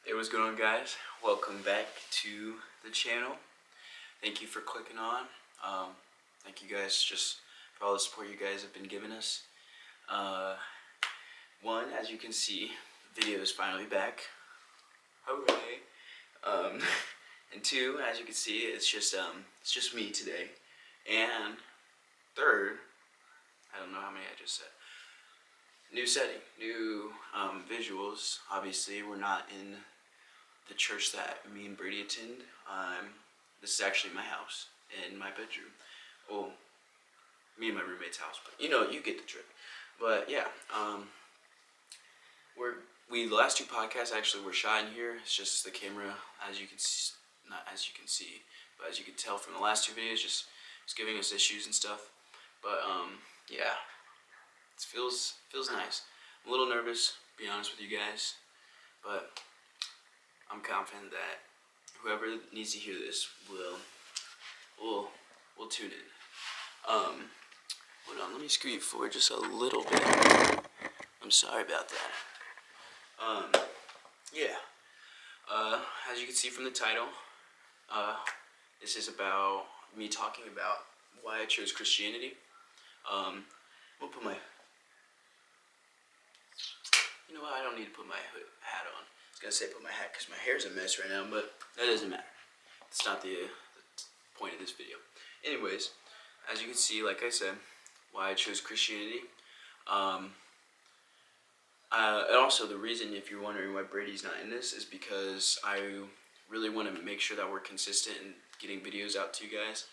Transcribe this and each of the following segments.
Hey, what's going on, guys? Welcome back to the channel. Thank you for clicking on. Thank you guys just for all the support you guys have been giving us. One, as you can see, the video is finally back. Hooray! And two, as you can see, it's just me today. And third, I don't know how many I just said. New setting, new visuals. Obviously, we're not in the church that me and Brady attend. This is actually my house and my bedroom. Well, me and my roommate's house, but you get the drift. But yeah, the last two podcasts actually were shot in here. It's just the camera, as you can see, not as you can see, but as you can tell from the last two videos, just it's giving us issues and stuff. But yeah, it feels nice. I'm a little nervous, to be honest with you guys, but I'm confident that whoever needs to hear this will tune in. Hold on, let me scoot forward just a little bit. I'm sorry about that. Yeah. As you can see from the title, this is about me talking about why I chose Christianity. We'll put my. You know what? I don't need to put my hat on. I was gonna say put my hat because my hair's a mess right now, but that doesn't matter. It's not the point of this video. Anyways, as you can see, like I said, why I chose Christianity. And also the reason, if you're wondering why Brady's not in this, is because I really want to make sure that we're consistent in getting videos out to you guys.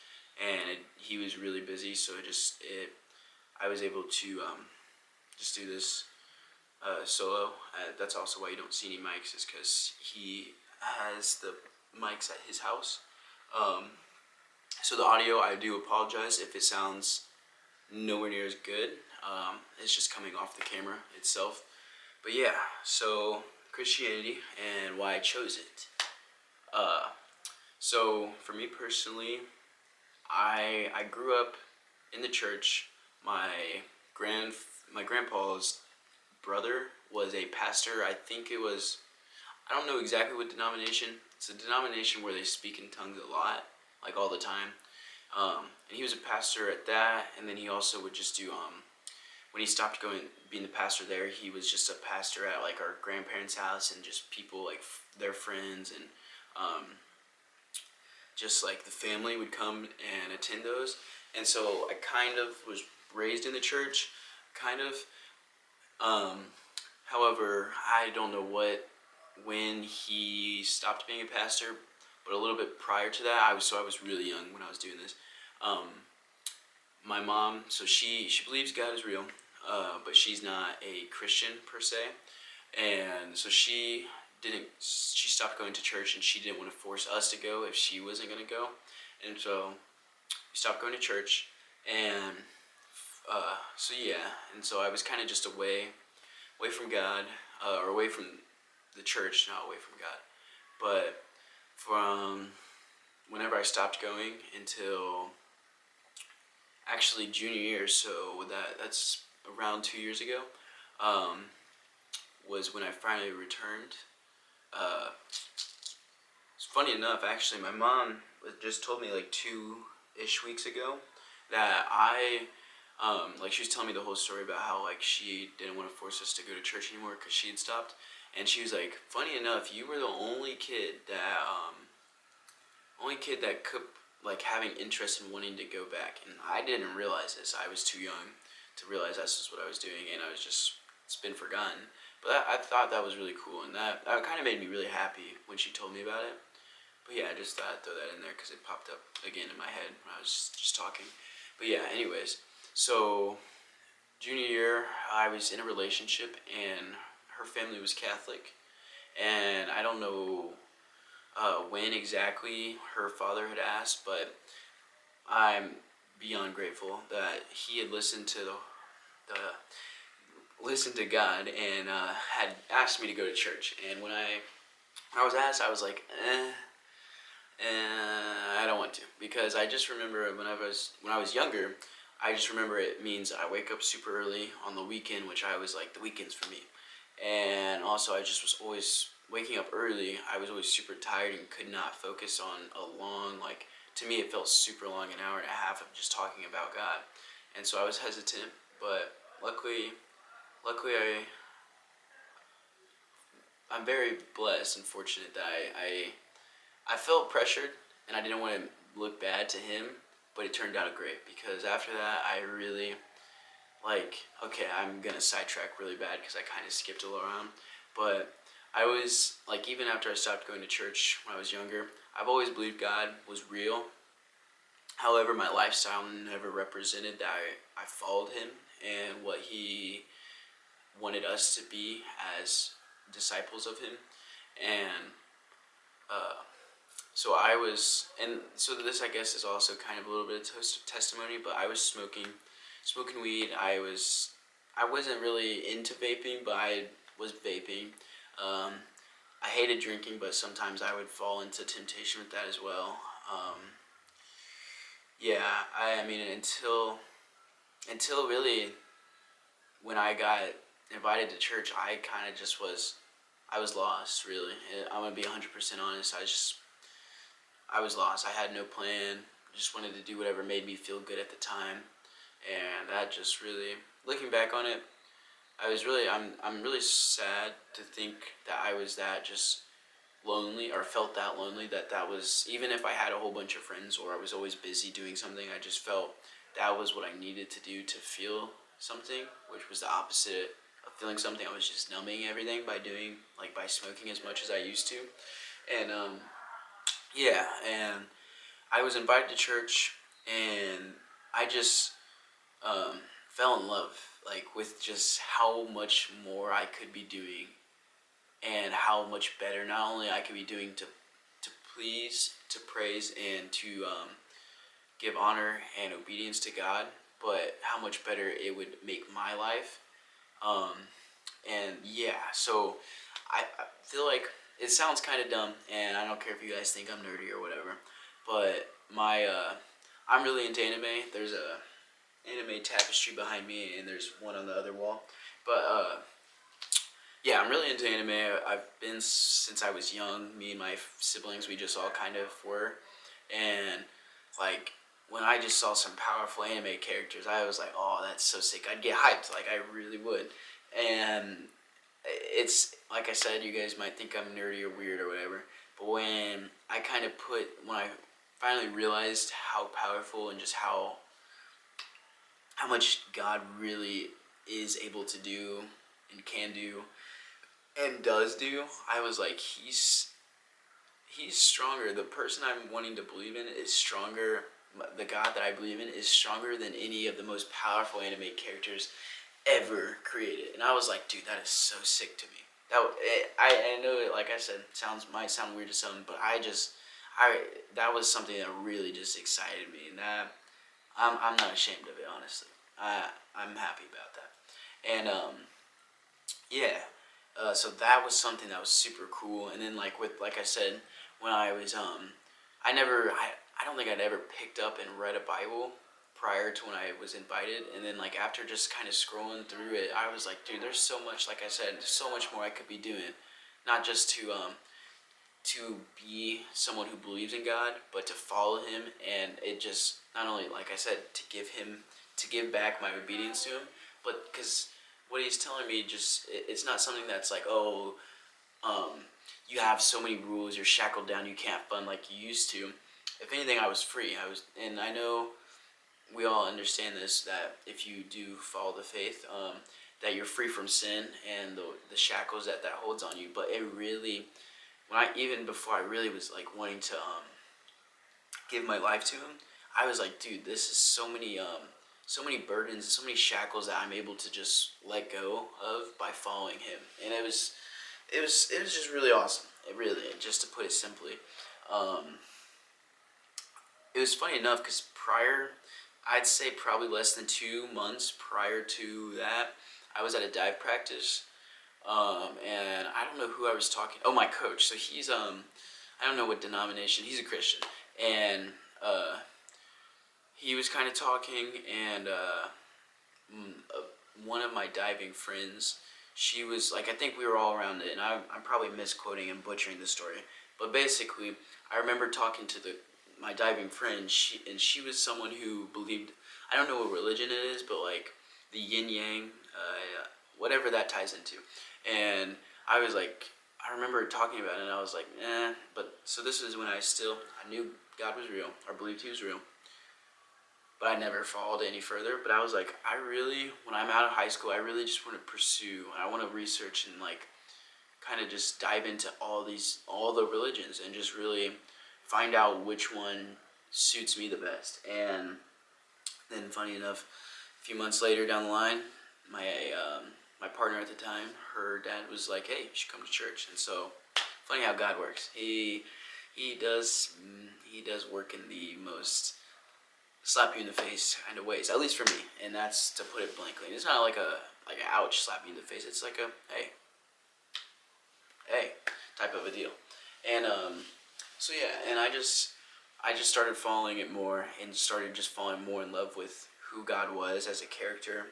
And he was really busy, so I was able to just do this solo. That's also why you don't see any mics, is because he has the mics at his house. So the audio, I do apologize if it sounds nowhere near as good. It's just coming off the camera itself. But yeah, so Christianity and why I chose it. So for me personally, I grew up in the church. My grandpa's brother was a pastor. I don't know exactly what denomination. It's a denomination where they speak in tongues a lot, like all the time. And he was a pastor at that, and then he also would just do, when he stopped being the pastor there, he was just a pastor at like our grandparents' house, and just people like their friends, and just like the family would come and attend those. And so I kind of was raised in the church, kind of. However, I don't know when he stopped being a pastor, but a little bit prior to that, I was really young when I was doing this. My mom, so she believes God is real, but she's not a Christian per se, and so she stopped going to church, and she didn't want to force us to go if she wasn't going to go, and so we stopped going to church, and so yeah, and so I was kind of just away from God, or away from the church, not away from God, but from whenever I stopped going until actually junior year, so that's around 2 years ago, was when I finally returned. It's funny enough, actually, my mom just told me like 2-ish weeks ago that she was telling me the whole story about how like she didn't want to force us to go to church anymore because she had stopped, and she was like, funny enough, you were the only kid that could like having interest in wanting to go back, and I didn't realize this. I was too young to realize this is what I was doing, and it's been forgotten. But I thought that was really cool, and that kind of made me really happy when she told me about it. But yeah, I just thought I'd throw that in there because it popped up again in my head when I was just talking. But yeah, anyways, so junior year, I was in a relationship, and her family was Catholic, and I don't know when exactly her father had asked, but I'm beyond grateful that he had listened to God and had asked me to go to church. And when I was asked, I was like, I don't want to, because I just remember when I was younger, I just remember it means I wake up super early on the weekend, which I was like, the weekend's for me. and also I just was always waking up early. I was always super tired and could not focus on a long, like, to me it felt super long, an hour and a half of just talking about God. And so I was hesitant, but luckily I'm very blessed and fortunate that I felt pressured and I didn't want to look bad to him, but it turned out great because after that I really, like, okay, I'm gonna sidetrack really bad because I kind of skipped a little around, but I was like, even after I stopped going to church when I was younger, I've always believed God was real. However, my lifestyle never represented that I followed him and what he wanted us to be as disciples of him. And uh, so I was, and so this I guess is also kind of a little bit of testimony, but I was smoking weed. I wasn't really into vaping, but I was vaping. Um, I hated drinking, but sometimes I would fall into temptation with that as well. Um, yeah, I mean until really when I got invited to church, I kind of just I was lost really. I'm gonna be 100% honest. I was lost. I had no plan. Just wanted to do whatever made me feel good at the time, and that just really, looking back on it, I'm really sad to think that I was that just lonely, or felt that lonely, that was, even if I had a whole bunch of friends or I was always busy doing something, I just felt that was what I needed to do to feel something, which was the opposite of feeling something. I was just numbing everything by smoking as much as I used to. And yeah, and I was invited to church, and I just fell in love, like, with just how much more I could be doing, and how much better not only I could be doing to please, to praise, and to give honor and obedience to God, but how much better it would make my life. Um, and yeah, so I feel like it sounds kind of dumb, and I don't care if you guys think I'm nerdy or whatever, but I'm really into anime. There's a anime tapestry behind me, and there's one on the other wall. But yeah, I'm really into anime. I've been since I was young. Me and my siblings, we just all kind of were, and like when I just saw some powerful anime characters, I was like, oh, that's so sick. I'd get hyped, like I really would. And it's like I said, you guys might think I'm nerdy or weird or whatever, but when I finally realized how powerful and just how much God really is able to do and can do and does do, I was like, he's stronger. The person I'm wanting to believe in is stronger. The God that I believe in is stronger than any of the most powerful anime characters ever created. And I was like, dude, that is so sick to me. I know it, like I said, might sound weird to some, but that was something that really just excited me, and that I'm not ashamed of it, honestly. I'm happy about that. And yeah, so that was something that was super cool. And then like I said, when I was I don't think I'd ever picked up and read a Bible prior to when I was invited. And then like after just kind of scrolling through it, I was like, dude, there's so much, like I said, there's so much more I could be doing, not just to be someone who believes in God, but to follow him. And it just, not only, like I said, to give back my obedience to him, but because what he's telling me, just it's not something that's like, oh, you have so many rules, you're shackled down, you can't fun like you used to. If anything, I was free. And I know we all understand this, that if you do follow the faith, that you're free from sin and the shackles that holds on you. But it really, even before I really was like wanting to give my life to him, I was like, dude, this is so many burdens, so many shackles that I'm able to just let go of by following him. And it was just really awesome. It really, just to put it simply, um, it was funny enough because I'd say probably less than 2 months prior to that, I was at a dive practice, and I don't know who I was talking. Oh, my coach. So he's I don't know what denomination. He's a Christian, and he was kind of talking, and one of my diving friends, she was like, I think we were all around it, and I'm probably misquoting and butchering the story, but basically, I remember talking to my diving friend. She was someone who believed, I don't know what religion it is, but like the yin yang, whatever that ties into, and I was like, I remember talking about it, and I was like, eh. But so this was when I knew God was real, or believed He was real, but I never followed it any further. But I was like, when I'm out of high school, I really just want to pursue, I want to research and like kind of just dive into all the religions and just really find out which one suits me the best. And then, funny enough, a few months later down the line, my partner at the time, her dad was like, "Hey, you should come to church." And so, funny how God works. He does work in the most slap you in the face kind of ways, at least for me, and that's to put it blankly. And it's not like a ouch slap you in the face. It's like a hey type of a deal. And so yeah, and I just started following it more and started just falling more in love with who God was as a character,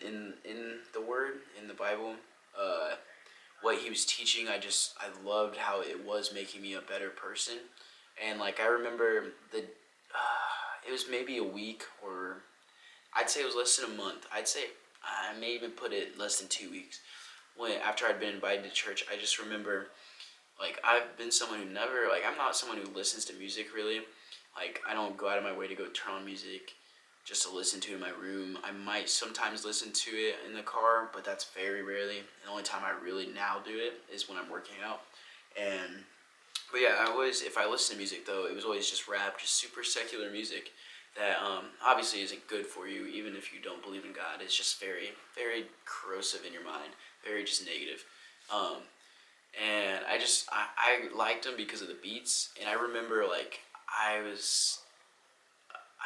in the Word, in the Bible. What He was teaching, I loved how it was making me a better person. And like I remember it was maybe a week, or I'd say it was less than a month. I'd say I may even put it less than 2 weeks. When after I'd been invited to church, I just remember, like, I've been someone who never, like, I'm not someone who listens to music really. Like, I don't go out of my way to go turn on music just to listen to it in my room. I might sometimes listen to it in the car, but that's very rarely. The only time I really now do it is when I'm working out. And but yeah, if I listen to music though, it was always just rap, just super secular music that obviously isn't good for you, even if you don't believe in God. It's just very, very corrosive in your mind, very just negative. Um, and I liked them because of the beats. And I remember like I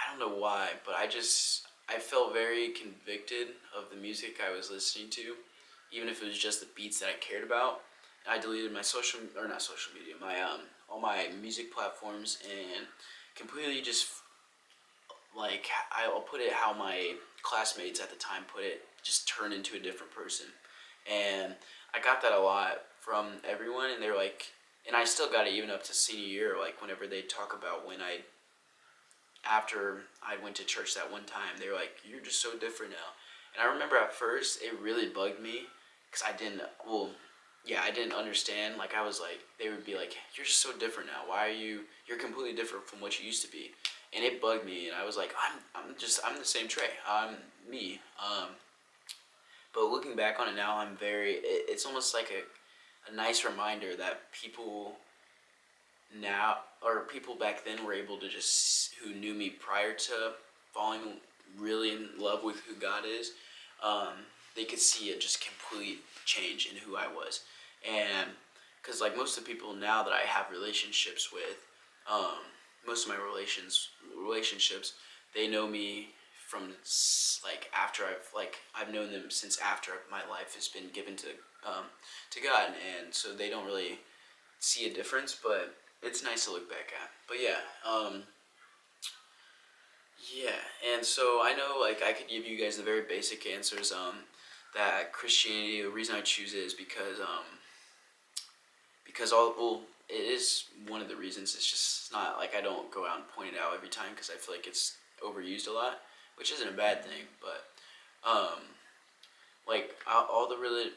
don't know why, but I felt very convicted of the music I was listening to, even if it was just the beats that I cared about. I deleted my not social media, my all my music platforms, and completely just like I'll put it how my classmates at the time put it, just turn into a different person. And I got that a lot from everyone, and they're like, and I still got it even up to senior year. Like whenever they talk about after I went to church that one time, they were like, "You're just so different now." And I remember at first it really bugged me because I didn't understand. Like I was like, they would be like, "You're just so different now. Why are you? You're completely different from what you used to be." And it bugged me, and I was like, I'm the same Trey. I'm me. But looking back on it now, it's almost like a nice reminder that people now, or people back then, were able to who knew me prior to falling really in love with who God is, they could see a just complete change in who I was. And because like most of the people now that I have relationships with, most of my relationships, they know me from like after I've known them since after my life has been given to God, and so they don't really see a difference, but it's nice to look back at. But yeah, and so I know like I could give you guys the very basic answers. That Christianity, the reason I choose it is because it is one of the reasons. It's just not like I don't go out and point it out every time because I feel like it's overused a lot, which isn't a bad thing. But like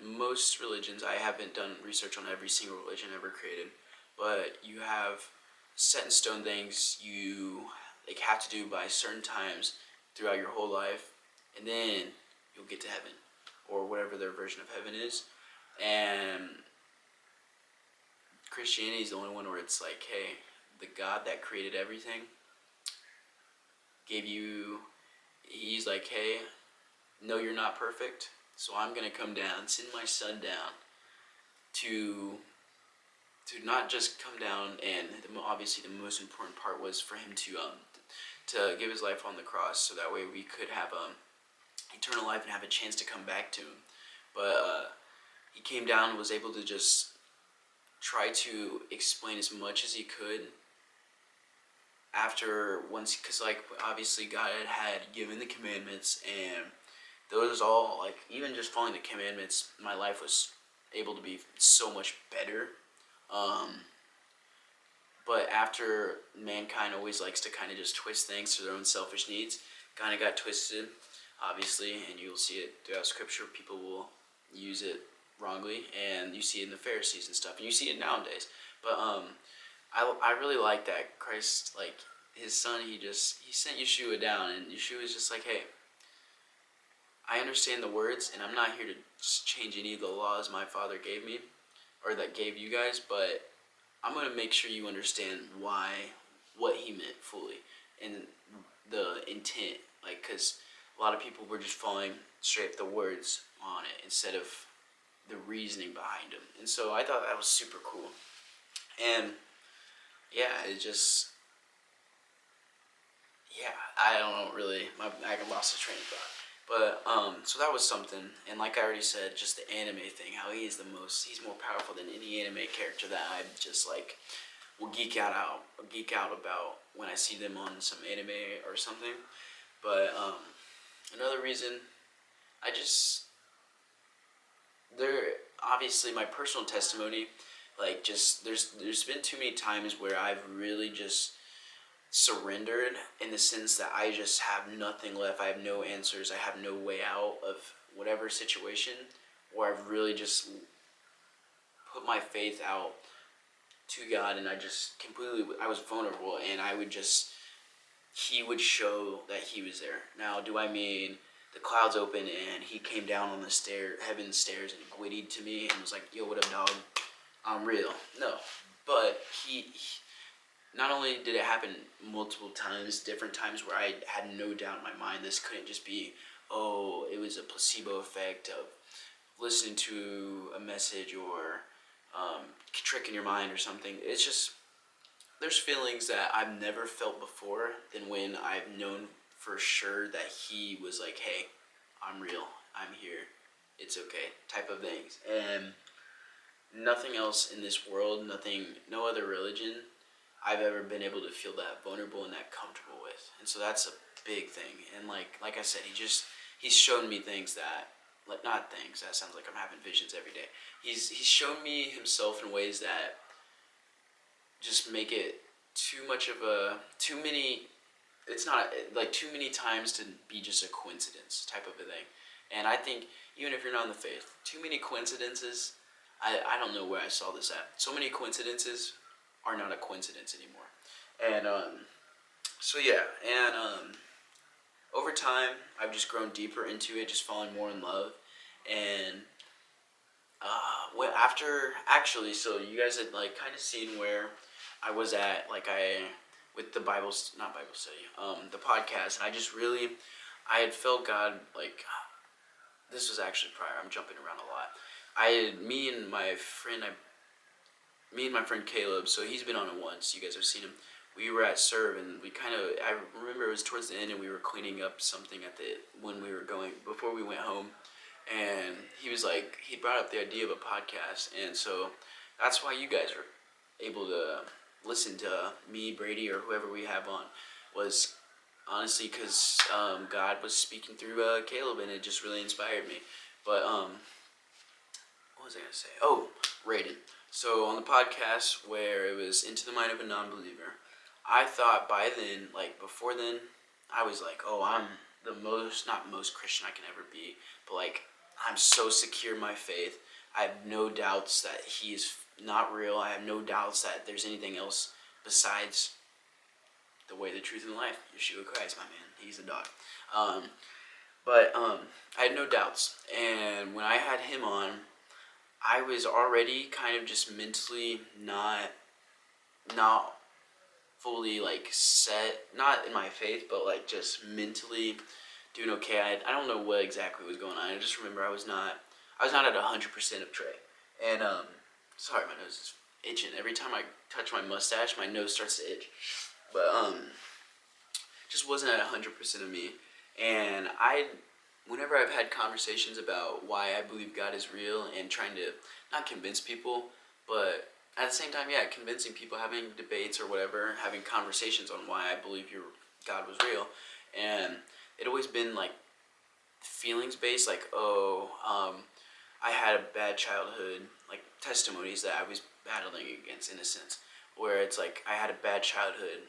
most religions, I haven't done research on every single religion ever created, but you have set in stone things you like have to do by certain times throughout your whole life, and then you'll get to heaven, or whatever their version of heaven is. And Christianity is the only one where it's like, hey, the God that created everything he's like, hey, no, you're not perfect, so I'm gonna come down, send my son down to not just come down, and obviously the most important part was for him to give his life on the cross, so that way we could have eternal life and have a chance to come back to him. But he came down and was able to just try to explain as much as he could because like obviously God had given the commandments, and those all, like, even just following the commandments, my life was able to be so much better. Um, but after, mankind always likes to kind of just twist things to their own selfish needs, kind of got twisted, obviously, and you'll see it throughout Scripture. People will use it wrongly, and you see it in the Pharisees and stuff, and you see it nowadays. But I really like that Christ, like, his son, he sent Yeshua down, and Yeshua is just like, hey, I understand the words, and I'm not here to just change any of the laws my Father gave me, or that gave you guys, but I'm going to make sure you understand what he meant fully, and the intent, like, because a lot of people were just following straight the words on it instead of the reasoning behind them. And so I thought that was super cool. And yeah, it just, yeah, I don't know really, I lost the train of thought. But, so that was something, and like I already said, just the anime thing, how he's more powerful than any anime character that I just, like, will geek out about when I see them on some anime or something. But, another reason, I just, there, obviously my personal testimony, like, just, there's been too many times where I've really just surrendered, in the sense that I just have nothing left. I have no answers. I have no way out of whatever situation, or I've really just put my faith out to God, and I was vulnerable, and he would show that he was there. Now, do I mean the clouds open and he came down on the heaven stairs and gwittied to me and was like, yo, what up, dog? I'm real. No. But he not only did it happen multiple times, different times where I had no doubt in my mind, this couldn't just be, oh, it was a placebo effect of listening to a message or tricking your mind or something. It's just, there's feelings that I've never felt before than when I've known for sure that he was like, hey, I'm real, I'm here, it's okay, type of things. And nothing else in this world, no other religion I've ever been able to feel that vulnerable and that comfortable with. And so that's a big thing. And like I said, he's shown me things that, like, not things, that sounds like I'm having visions every day. He's shown me himself in ways that just make it it's not like too many times to be just a coincidence type of a thing. And I think even if you're not in the faith, too many coincidences, I don't know where I saw this at. So many coincidences are not a coincidence anymore. And so yeah, and over time I've just grown deeper into it, just falling more in love. And so you guys had, like, kind of seen where I was at, like, with the not Bible study, the podcast, and I had felt God, like, this was actually prior, I'm jumping around a lot. Me and my friend Caleb, so he's been on it once, you guys have seen him. We were at Serve, and I remember it was towards the end, and we were cleaning up something before we went home, and he brought up the idea of a podcast, and so that's why you guys are able to listen to me, Brady, or whoever we have on, was honestly because God was speaking through Caleb, and it just really inspired me. But what was I going to say? Oh, Raiden. So on the podcast where it was Into the Mind of a Non-Believer, I thought before then, I was like, oh, I'm not most Christian I can ever be, but, like, I'm so secure in my faith. I have no doubts that he is not real. I have no doubts that there's anything else besides the way, the truth, and the life. Yeshua Christ, my man. He's a dog. But I had no doubts. And when I had him on, I was already kind of just mentally not fully, like, set, not in my faith, but, like, just mentally doing okay. I don't know what exactly was going on. I just remember I was not at 100% of Trey. And sorry, my nose is itching. Every time I touch my mustache, my nose starts to itch. But just wasn't at 100% of me. And whenever I've had conversations about why I believe God is real, and trying to not convince people, but at the same time, yeah, convincing people, having debates or whatever, having conversations on why I believe God was real, and it always been like feelings based, like, I had a bad childhood, like testimonies that I was battling against in a sense, where it's like I had a bad childhood.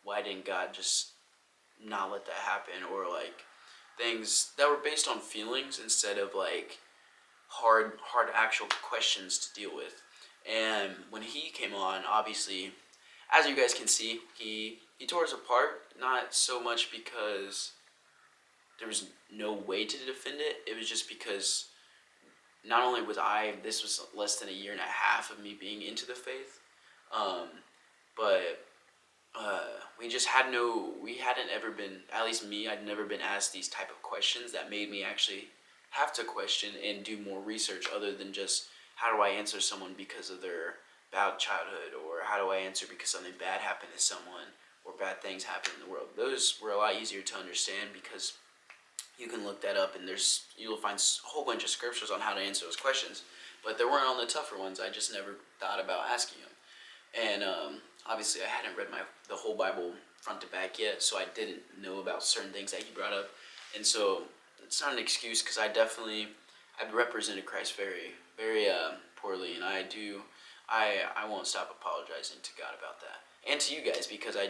Why didn't God just not let that happen? Or like things that were based on feelings instead of like hard actual questions to deal with. And when he came on, obviously, as you guys can see, he tore us apart. Not so much because there was no way to defend it. It was just because not only was this was less than a year and a half of me being into the faith, um, but we hadn't ever been, at least me, I'd never been asked these type of questions that made me actually have to question and do more research other than just how do I answer someone because of their bad childhood, or how do I answer because something bad happened to someone, or bad things happen in the world. Those were a lot easier to understand because you can look that up and you'll find a whole bunch of scriptures on how to answer those questions, but there weren't on the tougher ones. I just never thought about asking them. And obviously, I hadn't read the whole Bible front to back yet, so I didn't know about certain things that he brought up. And so it's not an excuse, because I've represented Christ very, very poorly, and I won't stop apologizing to God about that, and to you guys, because I